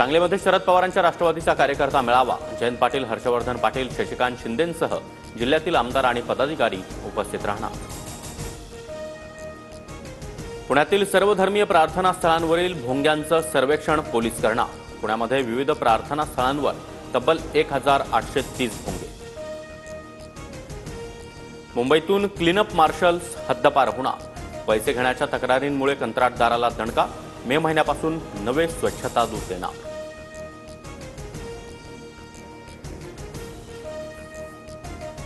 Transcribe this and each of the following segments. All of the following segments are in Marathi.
सांगलीमध्ये शरद पवारांच्या राष्ट्रवादीचा कार्यकर्ता मेळावा। जयंत पाटील, हर्षवर्धन पाटील, शशिकांत शिंदेंसह जिल्ह्यातील आमदार आणि पदाधिकारी उपस्थित राहणार। पुण्यातील सर्वधर्मीय प्रार्थना स्थळांवरील भोंग्यांचं सर्वेक्षण पोलीस करणार। पुण्यामध्ये विविध प्रार्थना स्थळांवर तब्बल 1830 भोंगे। मुंबईतून क्लीनअप मार्शल्स हद्दपार होणार। पैसे घेण्याच्या तक्रारींमुळे कंत्राटदाराला दणका। मे महिन्यापासून नवे स्वच्छता दूत देणार।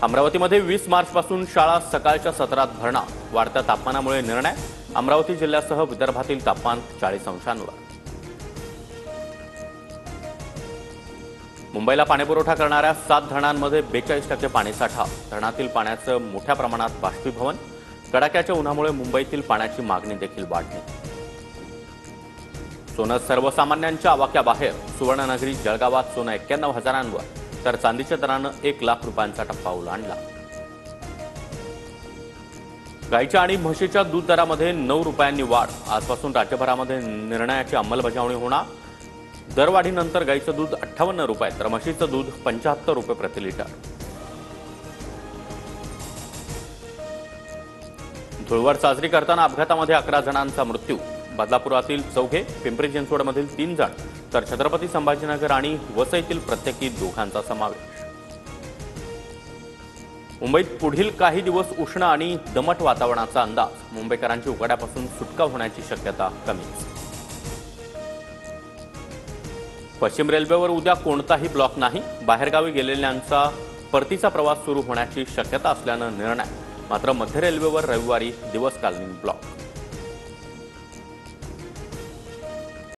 अमरावतीमध्ये 20 मार्चपासून शाळा सकाळच्या सत्रात भरणार। वाढत्या तापमानामुळे निर्णय। अमरावती जिल्ह्यासह विदर्भातील तापमान 40 अंशांवर। मुंबईला पाणीपुरवठा करणाऱ्या 7 धरणांमध्ये 42% पाणीसाठा। धरणातील पाण्याचं मोठ्या प्रमाणात बाष्पीभवन। कडाक्याच्या उन्हामुळे मुंबईतील पाण्याची मागणी देखील वाढली। सोनं सर्वसामान्यांच्या आवाक्याबाहेर। सुवर्णनगरी जळगावात सोनं 91,000 तर चांदीच्या दरानं 1 लाख रुपयांचा टप्पा ओलांडला। गाईच्या आणि म्हशीच्या दूध दरामध्ये 9 रुपयांनी वाढ। आजपासून राज्यभरामध्ये निर्णयाची अंमलबजावणी होणार। दरवाढीनंतर गाईचं दूध 58 रुपये तर म्हशीचं दूध 75 रुपये प्रति लिटर। धुळवड साजरी करताना अपघातामध्ये 11 जणांचा मृत्यू। बदलापुरातील 4, पिंपरी चिंचवडमधील 3 जण तर छत्रपती संभाजीनगर आणि वसईतील प्रत्येकी 2 समावेश। मुंबईत पुढील काही दिवस उष्ण आणि दमट वातावरणाचा अंदाज। मुंबईकरांची उकाड्यापासून सुटका होण्याची शक्यता कमीच। पश्चिम रेल्वेवर उद्या कोणताही ब्लॉक नाही। बाहेरगावी गेलेल्यांचा परतीचा प्रवास सुरू होण्याची शक्यता असल्यानं निर्णय। मात्र मध्य रेल्वेवर रविवारी दिवसकालीन ब्लॉक।